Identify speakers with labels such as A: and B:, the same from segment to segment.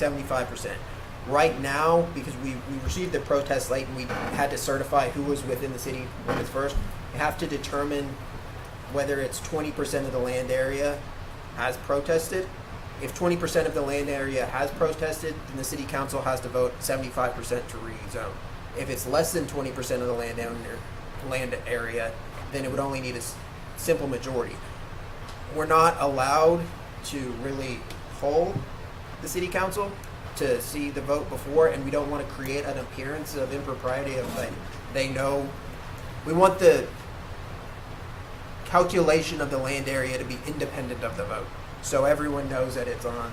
A: 75%. Right now, because we received the protest late and we had to certify who was within the city limits first, we have to determine whether it's 20% of the land area has protested. If 20% of the land area has protested, then the city council has to vote 75% to rezone. If it's less than 20% of the land area, then it would only need a simple majority. We're not allowed to really hold the city council to see the vote before, and we don't want to create an appearance of impropriety of like they know. We want the calculation of the land area to be independent of the vote, so everyone knows that it's on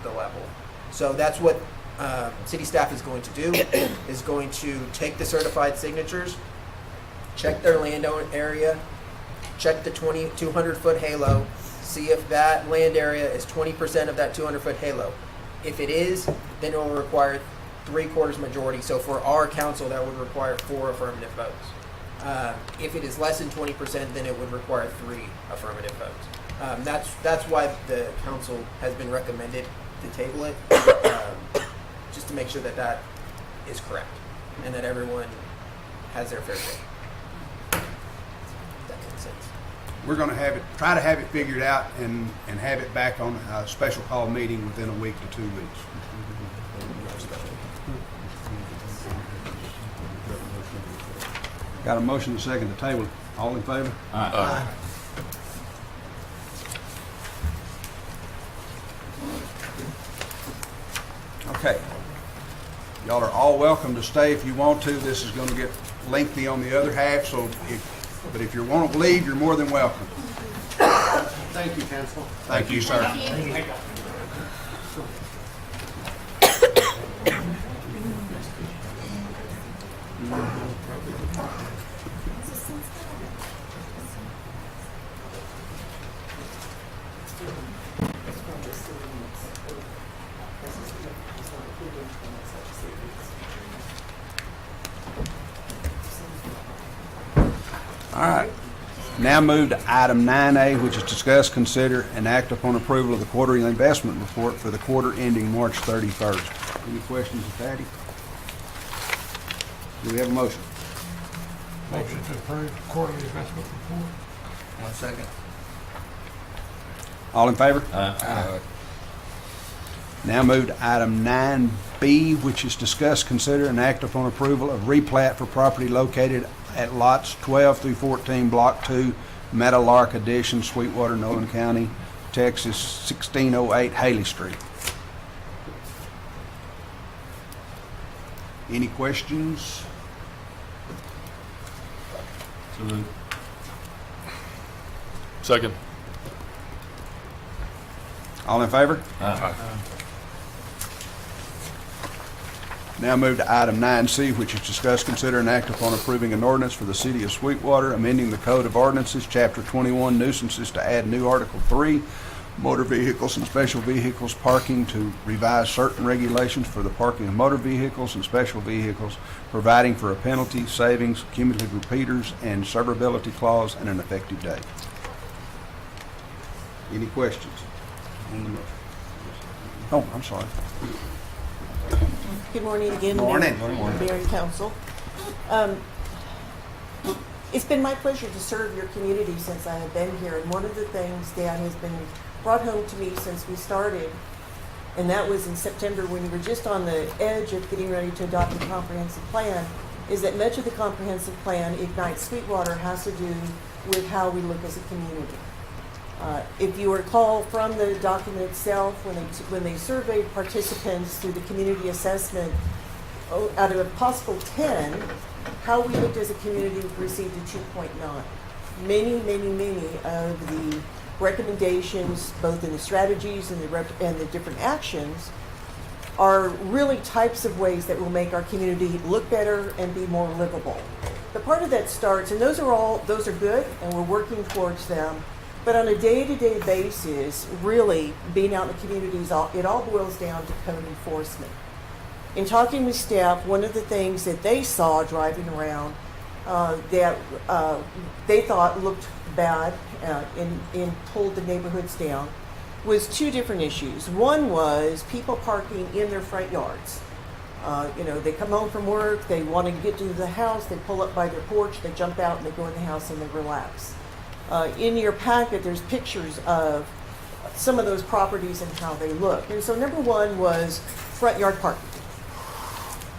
A: the level. So that's what city staff is going to do, is going to take the certified signatures, check their land area, check the 200-foot halo, see if that land area is 20% of that 200-foot halo. If it is, then it will require 3/4 majority. So for our council, that would require 4 affirmative votes. If it is less than 20%, then it would require 3 affirmative votes. That's why the council has been recommended to table it, just to make sure that that is correct and that everyone has their fair share. That makes sense.
B: We're going to try to have it figured out and have it back on a special call meeting within a week to 2 weeks. Got a motion and a second to table. All in favor?
C: Aye.
B: Okay. Y'all are all welcome to stay if you want to. This is going to get lengthy on the other half, so if you want to leave, you're more than welcome.
D: Thank you, Council.
B: Thank you, sir. All right. Now move to item 9A, which is discuss, consider, and act upon approval of the quarterly investment report for the quarter ending March 31st. Any questions of Patty? Do we have a motion?
D: Motion to approve quarterly investment report.
C: 1 second.
B: All in favor?
C: Aye.
B: Now move to item 9B, which is discuss, consider, and act upon approval of replat for property located at lots 12 through 14, Block 2, Meadowlark Addition, Sweetwater, Nolan County, Texas, 1608 Haley Street. Any questions?
C: So moved. Second.
B: All in favor?
C: Aye.
B: Now move to item 9C, which is discuss, consider, and act upon approving an ordinance for the city of Sweetwater, amending the Code of Ordinances, Chapter 21, nuisances, to add new Article 3, motor vehicles and special vehicles parking, to revise certain regulations for the parking of motor vehicles and special vehicles, providing for a penalty, savings, cumulative repeaters, and severability clause, and an effective date. Any questions? Oh, I'm sorry.
E: Good morning again,
B: Morning.
E: Mayor and Council. It's been my pleasure to serve your community since I have been here, and one of the things that has been brought home to me since we started, and that was in September when we were just on the edge of getting ready to adopt a comprehensive plan, is that much of the comprehensive plan, Ignite Sweetwater, has to do with how we look as a community. If you recall from the document itself, when they surveyed participants through the community assessment, out of a possible 10, how we looked as a community received a 2.9. Many of the recommendations, both in the strategies and the different actions, are really types of ways that will make our community look better and be more livable. But part of that starts, and those are good, and we're working towards them. But on a day-to-day basis, really being out in the communities, it all boils down to code enforcement. In talking with staff, one of the things that they saw driving around that they thought looked bad and pulled the neighborhoods down was two different issues. One was people parking in their front yards. They come home from work, they want to get to the house, they pull up by their porch, they jump out and they go in the house and they relax. In your packet, there's pictures of some of those properties and how they look. And so number one was front yard parking.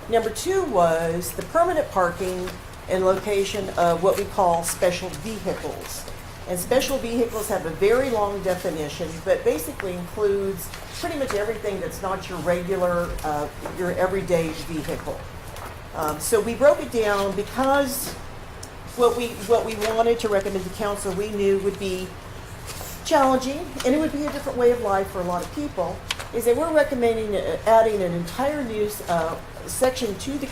E: Number two was the permanent parking and location of what we call special vehicles. And special vehicles have a very long definition, but basically includes pretty much everything that's not your regular, your everyday vehicle. So we broke it down because what we wanted to recommend to council we knew would be challenging, and it would be a different way of life for a lot of people, is that we're recommending adding an entire new section to the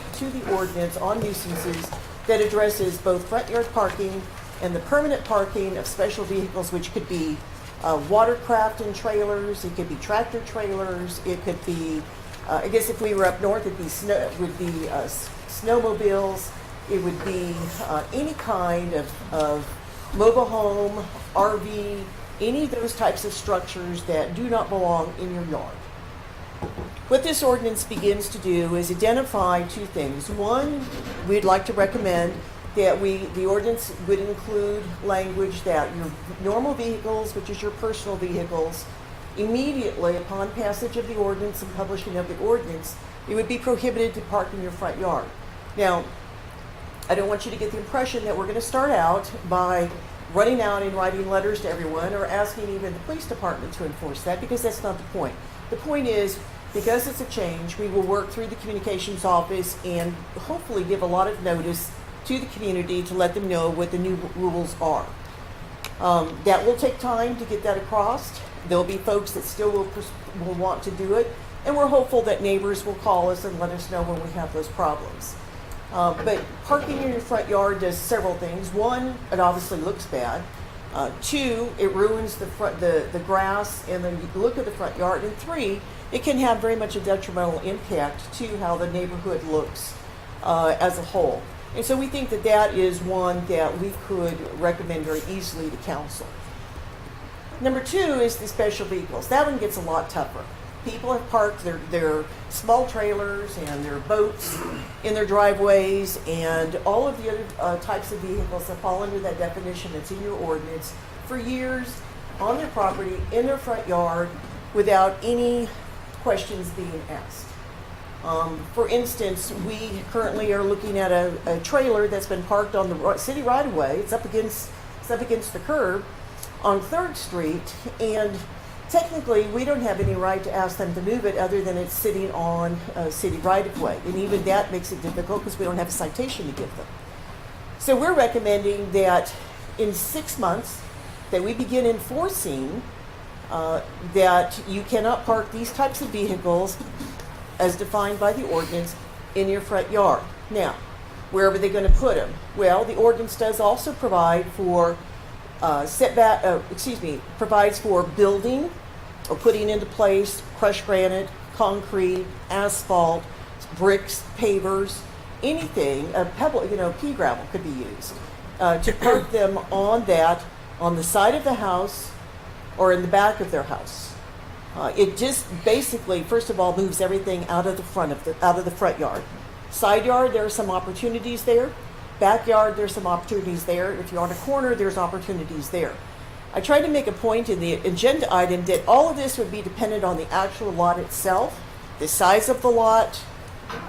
E: ordinance on nuisances that addresses both front yard parking and the permanent parking of special vehicles, which could be watercraft and trailers, it could be tractor trailers, it could be, I guess if we were up north, it'd be snowmobiles, it would be any kind of mobile home, RV, any of those types of structures that do not belong in your yard. What this ordinance begins to do is identify two things. One, we'd like to recommend that the ordinance would include language that your normal vehicles, which is your personal vehicles, immediately upon passage of the ordinance and publishing of the ordinance, it would be prohibited to park in your front yard. Now, I don't want you to get the impression that we're going to start out by running out and writing letters to everyone or asking even the police department to enforce that, because that's not the point. The point is, because it's a change, we will work through the communications office and hopefully give a lot of notice to the community to let them know what the new rules are. That will take time to get that across. There'll be folks that still will want to do it, and we're hopeful that neighbors will call us and let us know when we have those problems. But parking in your front yard does several things. One, it obviously looks bad. Two, it ruins the grass and the look of the front yard. And three, it can have very much a detrimental impact to how the neighborhood looks as a whole. And so we think that that is one that we could recommend very easily to council. Number two is the special vehicles. That one gets a lot tougher. People have parked their small trailers and their boats in their driveways, and all of the other types of vehicles that fall under that definition that's in your ordinance for years on their property, in their front yard, without any questions being asked. For instance, we currently are looking at a trailer that's been parked on the city right-of-way. It's up against the curb on 3rd Street, and technically, we don't have any right to ask them to move it other than it's sitting on city right-of-way. And even that makes it difficult because we don't have a citation to give them. So we're recommending that in 6 months that we begin enforcing that you cannot park these types of vehicles as defined by the ordinance in your front yard. Now, where are they going to put them? Well, the ordinance does also provide for provides for building or putting into place crushed granite, concrete, asphalt, bricks, pavers, anything, pebble, pea gravel could be used to park them on the side of the house or in the back of their house. It just basically, first of all, moves everything out of the front yard. Side yard, there are some opportunities there. Backyard, there's some opportunities there. If you're on a corner, there's opportunities there. I tried to make a point in the agenda item that all of this would be dependent on the actual lot itself, the size of the lot,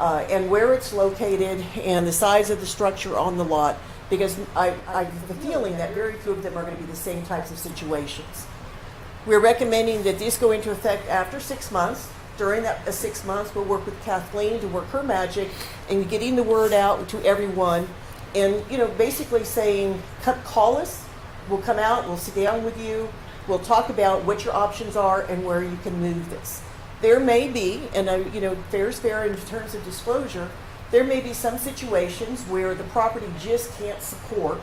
E: and where it's located, and the size of the structure on the lot, because I have the feeling that very few of them are going to be the same types of situations. We're recommending that these go into effect after 6 months. During that 6 months, we'll work with Kathleen to work her magic and getting the word out to everyone. And, basically saying, call us, we'll come out, we'll sit down with you, we'll talk about what your options are and where you can move this. There may be, and fair's fair in terms of disclosure, there may be some situations where the property just can't support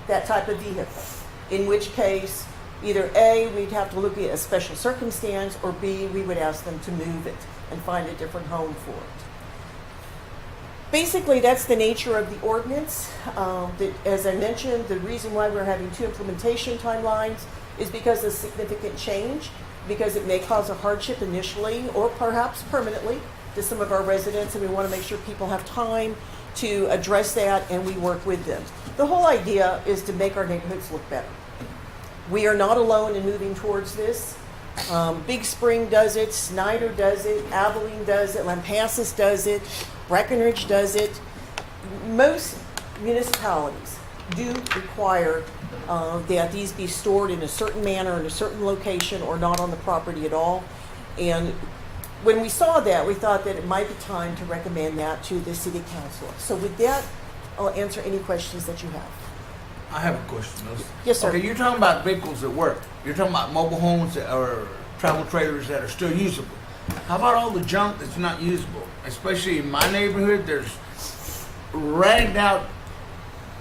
E: that type of vehicle, in which case, either A, we'd have to look at a special circumstance, or B, we would ask them to move it and find a different home for it. Basically, that's the nature of the ordinance. As I mentioned, the reason why we're having 2 implementation timelines is because of significant change. because it may cause a hardship initially or perhaps permanently to some of our residents, and we want to make sure people have time to address that, and we work with them. The whole idea is to make our neighborhoods look better. We are not alone in moving towards this. Big Spring does it, Snyder does it, Abilene does it, Lampasas does it, Breckenridge does it. Most municipalities do require that these be stored in a certain manner, in a certain location, or not on the property at all. And when we saw that, we thought that it might be time to recommend that to the city council. So with that, I'll answer any questions that you have.
C: I have a question.
E: Yes, sir.
C: Okay, you're talking about vehicles at work. You're talking about mobile homes or travel trailers that are still usable. How about all the junk that's not usable? Especially in my neighborhood, there's ragged out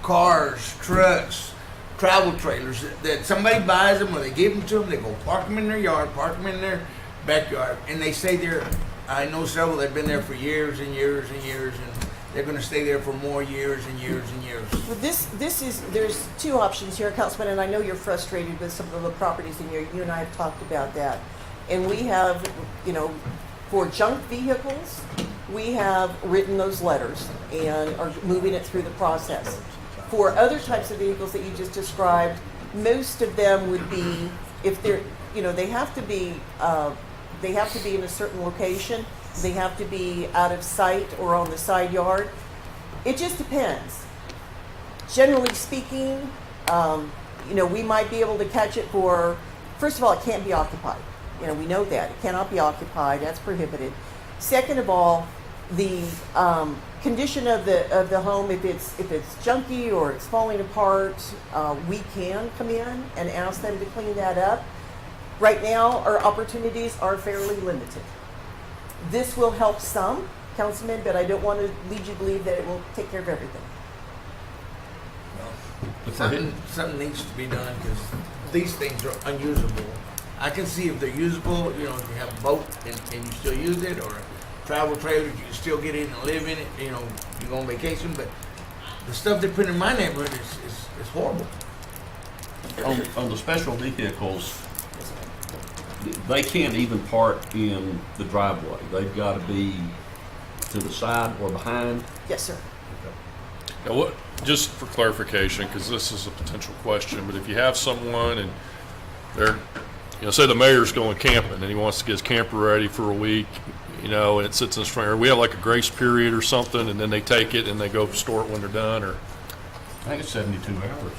C: cars, trucks, travel trailers that somebody buys them or they give them to them. They go park them in their yard, park them in their backyard, and they stay there. I know several that have been there for years and years and years, and they're going to stay there for more years and years and years.
E: Well, there's two options here, Councilman, and I know you're frustrated with some of the properties in here. You and I have talked about that. And we have, for junk vehicles, we have written those letters and are moving it through the process. For other types of vehicles that you just described, most of them would be, if they're, they have to be in a certain location. They have to be out of sight or on the side yard. It just depends. Generally speaking, we might be able to catch it for, first of all, it can't be occupied. We know that. It cannot be occupied. That's prohibited. Second of all, the condition of the home, if it's junky or it's falling apart, we can come in and ask them to clean that up. Right now, our opportunities are fairly limited. This will help some, Councilman, but I don't want to lead you to believe that it will take care of everything.
C: Something needs to be done because these things are unusable. I can see if they're usable, if you have a boat and you still use it, or a travel trailer, you can still get in and live in it, you go on vacation, but the stuff they put in my neighborhood is horrible.
F: On the special vehicles, they can't even park in the driveway. They've got to be to the side or behind.
E: Yes, sir.
G: Now, just for clarification, because this is a potential question, but if you have someone and they're, say the mayor's going camping and he wants to get his camper ready for a week, and it sits in his front yard, we have like a grace period or something, and then they take it and they go store it when they're done, or
F: I think it's 72 hours.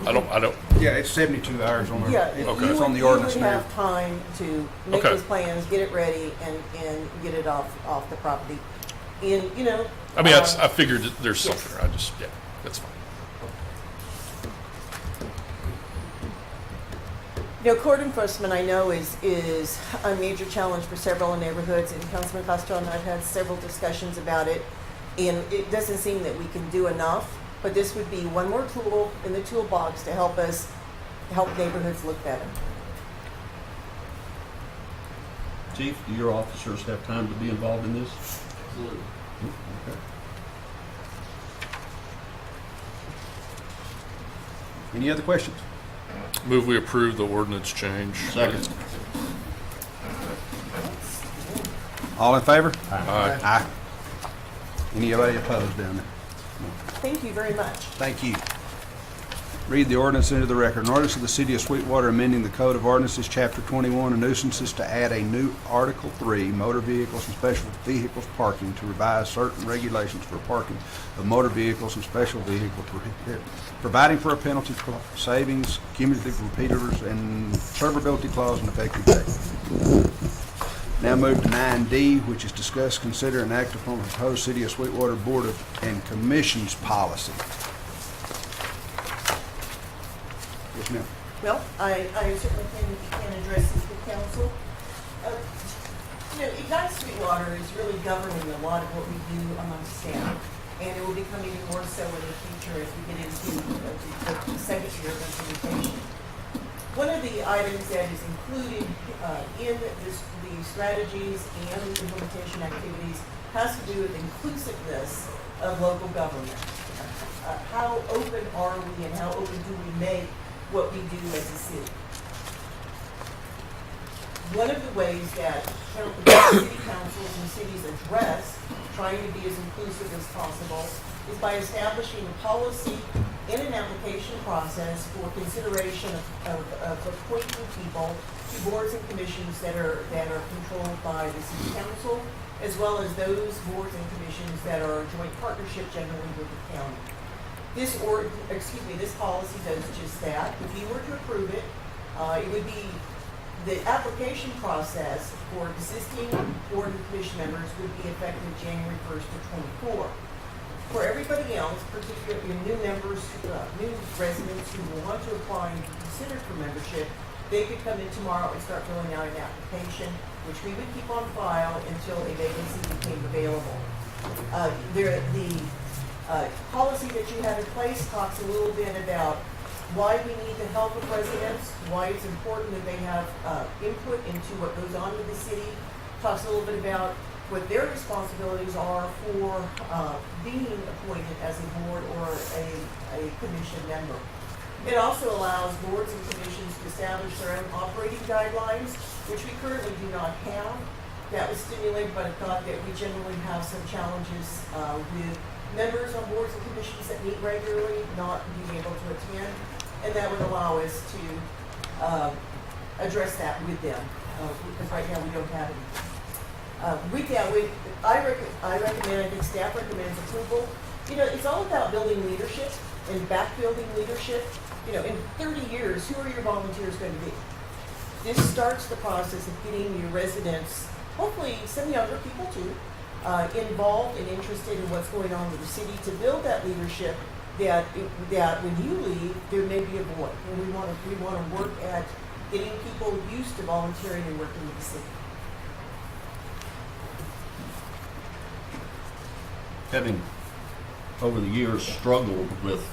G: I don't.
B: Yeah, it's 72 hours on
E: Yeah,
G: Okay.
B: It's on the
E: you
B: ordinance
E: would
B: now.
E: have time to make
G: Okay.
E: those plans, get it ready, and get it off the property. And,
G: I mean, I figured that there's
E: yes.
G: something. That's fine.
E: Court enforcement, I know, is a major challenge for several neighborhoods, and Councilman Costello and I've had several discussions about it, and it doesn't seem that we can do enough, but this would be one more tool in the toolbox to help neighborhoods look better.
F: Chief, do your officers have time to be involved in this?
C: Absolutely.
F: Okay.
B: Any other questions?
G: Move we approve the ordinance change.
F: Second.
B: All in favor?
G: Aye.
B: Aye. Anybody opposed down there?
E: Thank you very much.
B: Thank you. Read the ordinance into the record. An ordinance of the City of Sweetwater amending the Code of Ordinances, Chapter 21, of nuisances to add a new Article 3, motor vehicles and special vehicles parking, to revise certain regulations for parking of motor vehicles and special vehicles, providing for a penalty savings, cumulative repeaters, and severability clause and effective date. Now move to 9D, which is discuss, consider, and act upon the proposed City of Sweetwater Board and Commissions policy. Yes, ma'am.
E: Well, I certainly can address this with council. Ignite Sweetwater is really governing a lot of what we do amongst staff, and it will become even more so in the future as we get into the second year of implementation. One of the items that is included in the strategies and implementation activities has to do with inclusiveness of local government. How open are we, and how open do we make what we do as a city? one of the ways that city councils and cities address trying to be as inclusive as possible is by establishing a policy in an application process for consideration of appointing people to boards and commissions that are controlled by the city council, as well as those boards and commissions that are a joint partnership generally with the county. This policy does just that. If you were to approve it, it would be the application process for existing board and commission members would be effective January 1st of '24. For everybody else, particularly new members, new residents who want to apply and be considered for membership, they could come in tomorrow and start filling out an application, which we would keep on file until a vacancy became available. The policy that you have in place talks a little bit about why we need the help of residents, why it's important that they have input into what goes on with the city, talks a little bit about what their responsibilities are for being appointed as a board or a commission member. It also allows boards and commissions to establish their own operating guidelines, which we currently do not have. That was stimulated by the thought that we generally have some challenges with members on boards and commissions that meet regularly not being able to attend, and that would allow us to address that with them, because right now we don't have any. With that, I recommend, I think staff recommends approval. You know, it's all about building leadership and back-building leadership. You know, in 30 years, who are your volunteers going to be? This starts the process of getting your residents, hopefully some younger people too, involved and interested in what's going on with the city to build that leadership that when you leave, there may be a void. And we want to work at getting people used to volunteering and working with the city.
F: Having over the years struggled with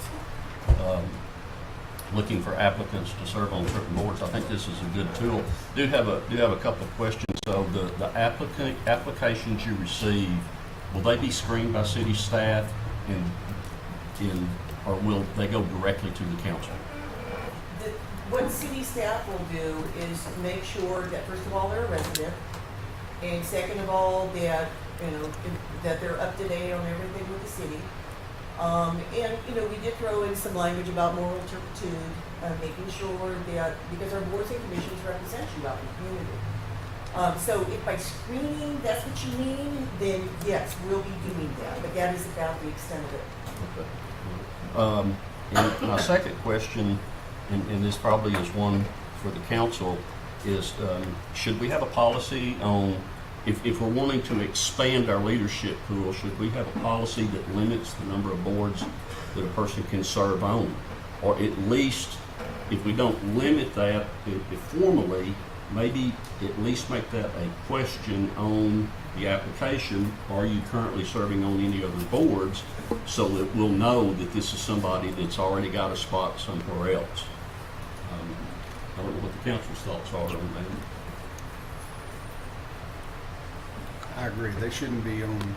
F: looking for applicants to serve on certain boards, I think this is a good tool. Do have a couple of questions. So the applications you receive, will they be screened by city staff or will they go directly to the council?
E: What city staff will do is make sure that first of all they're a resident, and second of all that that they're up to date on everything with the city. And we did throw in some language about moral turpitude, making sure that because our boards and commissions represent you out in the community. So if by screening that's what you mean, then yes, we'll be doing that. But that is about the extent of it.
F: Okay. And my second question, and this probably is one for the council, is should we have a policy on, if we're wanting to expand our leadership pool, should we have a policy that limits the number of boards that a person can serve on? Or at least, if we don't limit that formally, maybe at least make that a question on the application. Are you currently serving on any other boards? So that we'll know that this is somebody that's already got a spot somewhere else. I don't know what the council's thoughts are on that.
B: I agree. They shouldn't be on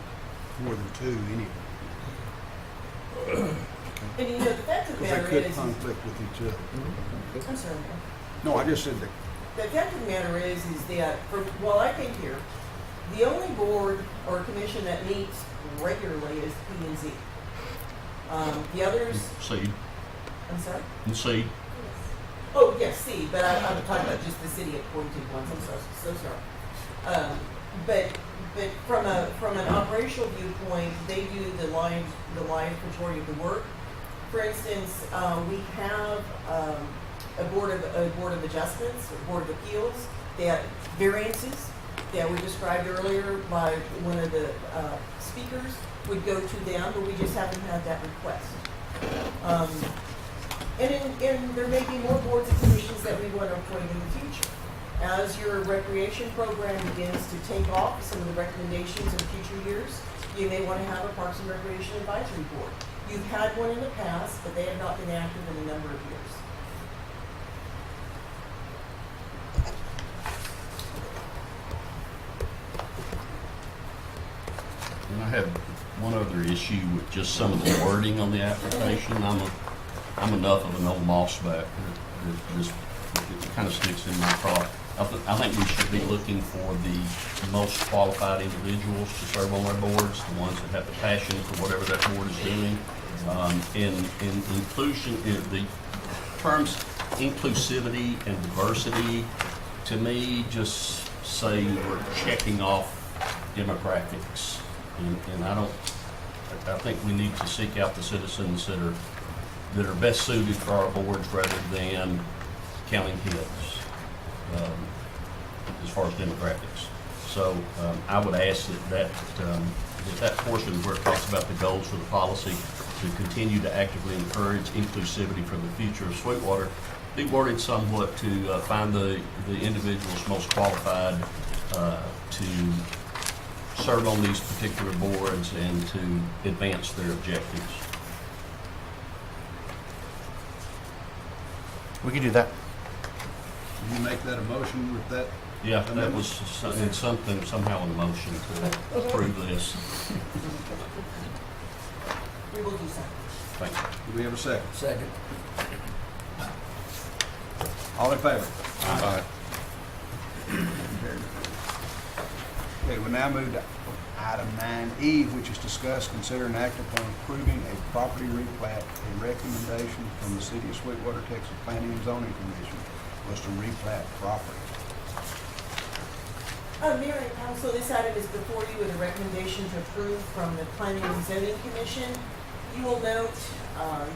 B: more than two anyway.
E: And the fact of the
B: Because they
E: matter
B: could
E: is,
B: conflict with each other.
E: I'm sorry.
B: No, I just said that.
E: The fact of the matter is that while I've been here, the only board or commission that meets regularly is P&Z. The others,
F: C.
E: I'm sorry?
F: And C.
E: Oh, yes, C, but I'm talking about just the city appointed ones. I'm so sorry. But from an operational viewpoint, they do the lion's majority of the work. For instance, we have a board of adjustments, a board of appeals, that variances that were described earlier by one of the speakers would go to them, but we just haven't had that request. And there may be more boards and commissions that we want to appoint in the future. As your recreation program begins to take off some of the recommendations in future years, you may want to have a Parks and Recreation Advisory Board. You've had one in the past, but they have not been active in a number of years.
F: And I have one other issue with just some of the wording on the application. I'm enough of an old moss back that just it kind of sticks in my craw. I think we should be looking for the most qualified individuals to serve on our boards, the ones that have the passion for whatever that board is doing. In inclusion, the terms inclusivity and diversity, to me, just say we're checking off demographics. And I think we need to seek out the citizens that are best suited for our boards rather than counting heads, as far as demographics. So I would ask that portion where it talks about the goals for the policy to continue to actively encourage inclusivity for the future of Sweetwater be worded somewhat to find the individuals most qualified to serve on these particular boards and to advance their objectives.
H: We can do that.
B: Can you make that a motion with that?
F: Yeah, that was something, somehow in the motion to approve this.
E: We will do so.
F: Thank you.
B: Do we have a second?
C: Second.
B: All in favor?
G: Aye.
B: Okay, we'll now move to item 9E, which is discuss, consider, and act upon approving a property replat. A recommendation from the City of Sweetwater, Texas Planning and Zoning Commission was to replat property.
E: Mayor and Council, this item is before you with a recommendation to approve from the Planning and Zoning Commission. You will note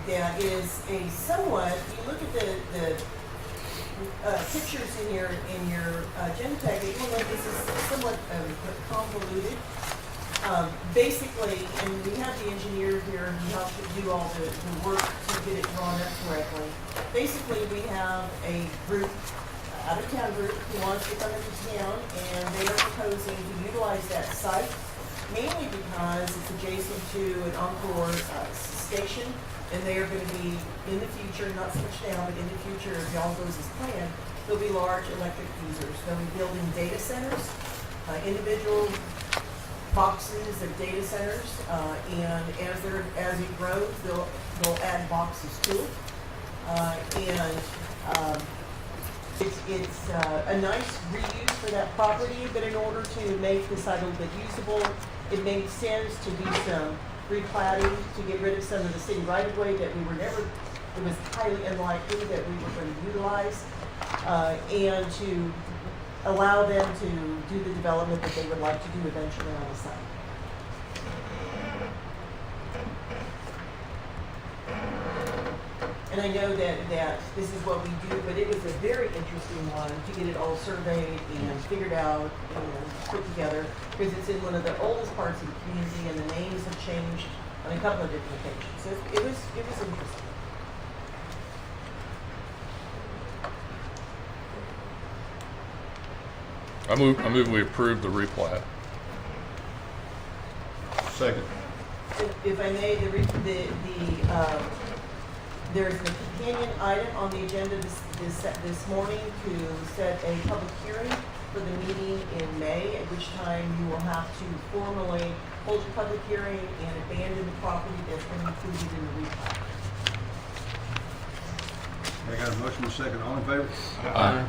E: that is a somewhat, you look at the pictures in your agenda packet, you will note this is somewhat convoluted. Basically, and we have the engineer here who helped to do all the work to get it drawn up correctly. Basically, we have a group, out-of-town group, who wants to come into town, and they are proposing to utilize that site, mainly because it's adjacent to an Encore station, and they are going to be, in the future, not so much now, but in the future, if all goes as planned, there'll be large electric users. They'll be building data centers, individual boxes of data centers, and as it grows, they'll add boxes to it. It's a nice reuse for that property, but in order to make the site a little bit usable, it made sense to do some replatting to get rid of some of the city right-of-way that we were never, it was highly unlikely that we were going to utilize, and to allow them to do the development that they would like to do eventually on the site. And I know that this is what we do, but it was a very interesting one to get it all surveyed and figured out and put together, because it's in one of the oldest parts of the community, and the names have changed on a couple of different occasions. So it was interesting.
G: I move we approve the replat.
B: Second.
E: If I may, there's a companion item on the agenda this morning to set a public hearing for the meeting in May, at which time you will have to formally hold a public hearing and abandon the property that's been included in the replat.
B: I got a motion and a second. All in favor?
G: Aye.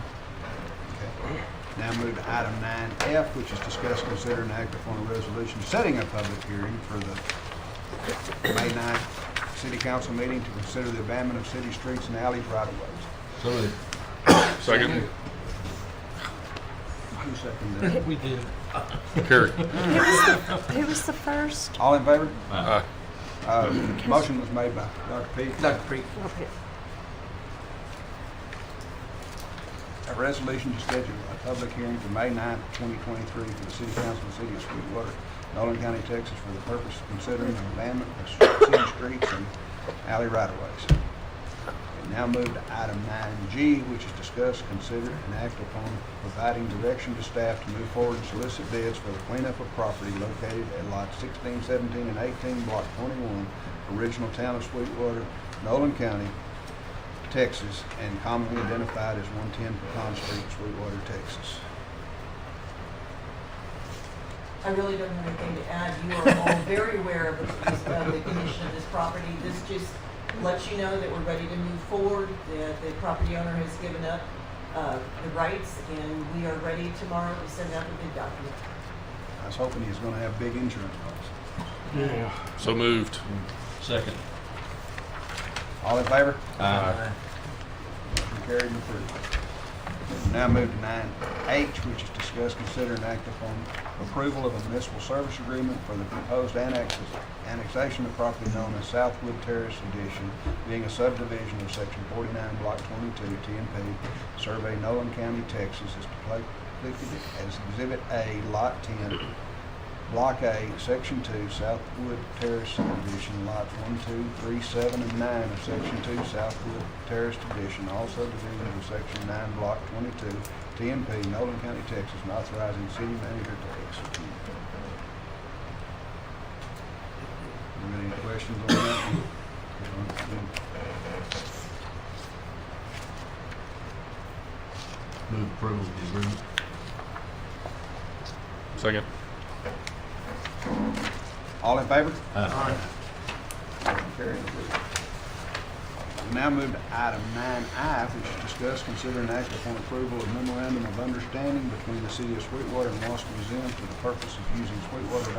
B: Okay. Now move to item 9F, which is discuss, consider, and act upon a resolution setting a public hearing for the May 9th City Council meeting to consider the abandonment of city streets and alleys right-of-ways.
C: So moved.
G: Second.
B: Who seconded that?
D: We did.
G: Carrie.
I: Who was the first?
B: All in favor?
G: Aye.
B: Motion was made by Dr. Peake.
C: Dr. Preet.
I: Okay.
B: A resolution to schedule a public hearing for May 9th, 2023 for the City Council of the City of Sweetwater, Nolan County, Texas, for the purpose of considering the abandonment of city streets and alley right-of-ways. And now move to item 9G, which is discuss, consider, and act upon providing direction to staff to move forward and solicit bids for the cleanup of property located at lots 16, 17, and 18, block 21, original town of Sweetwater, Nolan County, Texas, and commonly identified as 110 Pecan Street, Sweetwater, Texas.
E: I really don't have anything to add. You are all very aware of the condition of this property. This just lets you know that we're ready to move forward, that the property owner has given up the rights, and we are ready tomorrow to send out the bid document.
B: I was hoping he was gonna have big insurance policy.
D: Yeah.
G: So moved.
F: Second.
B: All in favor?
F: Aye.
B: Motion carried and approved. Now move to 9H, which is discuss, consider, and act upon approval of a municipal service agreement for the proposed annexation of property known as Southwood Terrace Edition, being a subdivision of Section 49, Block 22, TNP, Survey, Nolan County, Texas, as depicted as Exhibit A, Lot 10, Block A, Section 2, Southwood Terrace Edition, Lots 1, 2, 3, 7, and 9 of Section 2, Southwood Terrace Edition, all subdivisions of Section 9, Block 22, TNP, Nolan County, Texas, and authorizing city manager to execute. You got any questions on that?
F: Move approval of the agreement.
G: Second.
B: All in favor?
F: Aye.
B: Motion carried. We now move to item 9I, which is discuss, consider, and act upon approval of memorandum of understanding between the city of Sweetwater and Wasco Museum for the purpose of using Sweetwater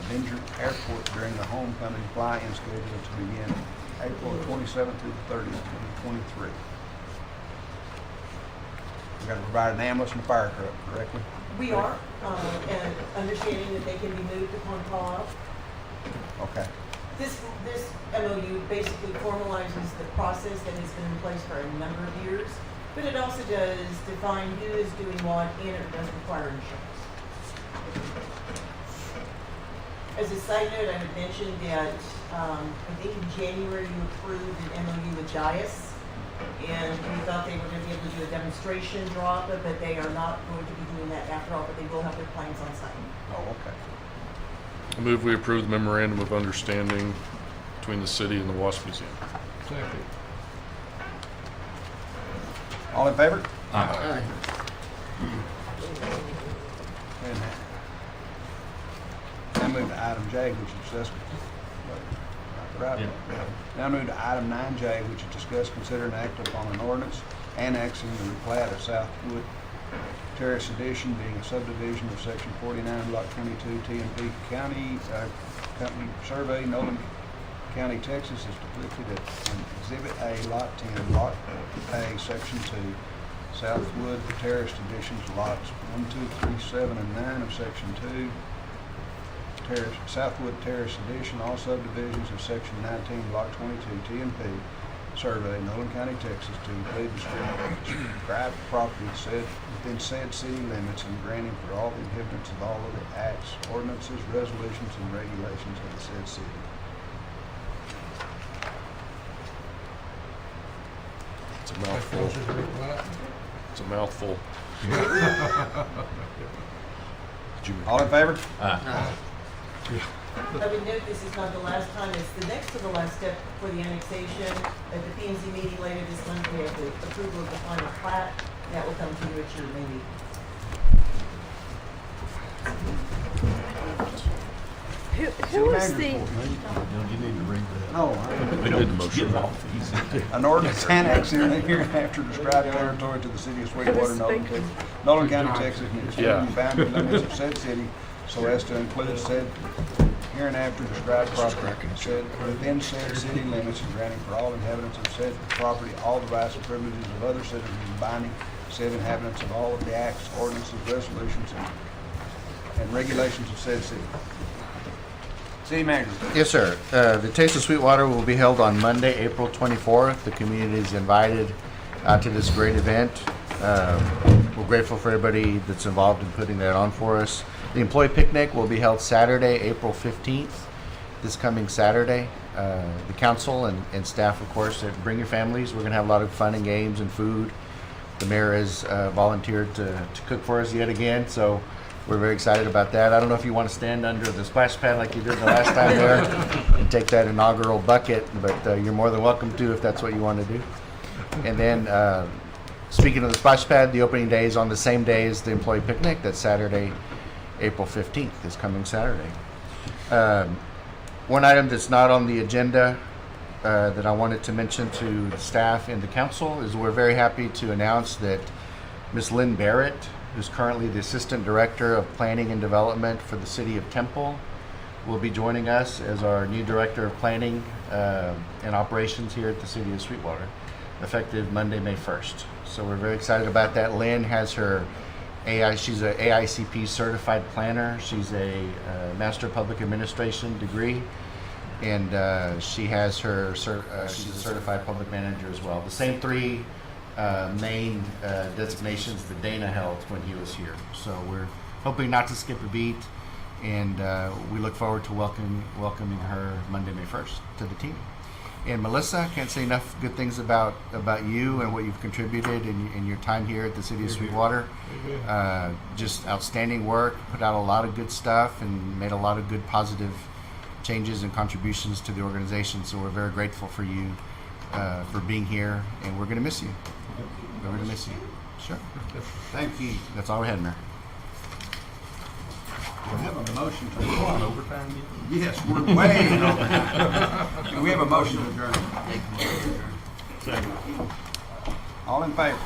B: Avenger Airport during the homecoming fly-in schedule to begin April 27th through the 30th, 2023. We've got to provide an ambulance and a fire truck, correctly?
E: We are, and understanding that they can be moved upon call.
B: Okay.
E: This MOU basically formalizes the process that has been in place for a number of years, but it also does define who is doing what, and it does require insurance. As a side note, I would mention that, I think in January you approved an MOU with Gias, and we thought they were gonna be able to do a demonstration drop, but they are not going to be doing that after all, but they will have their planes on site.
B: Oh, okay.
G: I move we approve the memorandum of understanding between the city and the Wasp Museum.
D: Second.
B: All in favor?
F: Aye.
B: Now move to item J, which is discuss. Right.
F: Yeah.
B: Now move to item 9J, which is discuss, consider, and act upon an ordinance annexing the replat of Southwood Terrace Edition, being a subdivision of Section 49, Block 22, TNP County, Company Survey, Nolan County, Texas, is depicted in Exhibit A, Lot 10, Block A, Section 2, Southwood Terrace Editions, Lots 1, 2, 3, 7, and 9 of Section 2, Southwood Terrace Edition, all subdivisions of Section 19, Block 22, TNP Survey, Nolan County, Texas, to include described property said within said city limits, and granting for all the inhabitants of all other acts, ordinances, resolutions, and regulations of the said city.
G: It's a
D: Make
G: mouthful.
D: motion to replat.
G: It's a mouthful.
B: All in favor?
F: Aye.
E: I would note this is not the last time, it's the next to the last step for the annexation. At the P&Z meeting later this month, we have the approval of the final plat. That will come to you at your May meeting.
I: Who was the,
F: No, you need to read that.
B: No,
F: We don't get off easy.
B: an ordinance annexing hereinafter described territory to the city of Sweetwater, Nolan County, Texas, and extending the boundary limits of said city so as to include said hereinafter described property said within said city limits, and granting for all inhabitants of said property all the rights and privileges of other citizens, binding said inhabitants of all of the acts, ordinances, resolutions, and regulations of said city. City manager.
H: Yes, sir. The Taste of Sweetwater will be held on Monday, April 24th. The community is invited to this great event. We're grateful for everybody that's involved in putting that on for us. The employee picnic will be held Saturday, April 15th, this coming Saturday. The council and staff, of course, bring your families. We're going to have a lot of fun and games and food. The mayor has volunteered to cook for us yet again, so we're very excited about that. I don't know if you want to stand under the splash pad like you did the last time there and take that inaugural bucket, but you're more than welcome to if that's what you want to do. And then, speaking of the splash pad, the opening day is on the same day as the employee picnic. That's Saturday, April 15th, this coming Saturday. One item that's not on the agenda that I wanted to mention to the staff and the council is we're very happy to announce that Ms. Lynn Barrett, who's currently the Assistant Director of Planning and Development for the City of Temple, will be joining us as our new Director of Planning and Operations here at the City of Sweetwater, effective Monday, May 1st. So we're very excited about that. Lynn has her she's an AICP certified planner. She's a Master of Public Administration degree, and she has her she's a certified public manager as well. The same three main designations that Dana held when he was here. So we're hoping not to skip a beat, and we look forward to welcoming her Monday, May 1st to the team. And Melissa, can't say enough good things about you and what you've contributed in your time here at the City of Sweetwater. Just outstanding work, put out a lot of good stuff, and made a lot of good positive changes and contributions to the organization. So we're very grateful for you for being here, and we're going to miss you. We're going to miss you. Sure.
B: Thank you.
H: That's all we had, Mayor.
B: We have a motion to adjourn. Overtime? Yes, we're way in overtime. And we have a motion to adjourn. All in favor?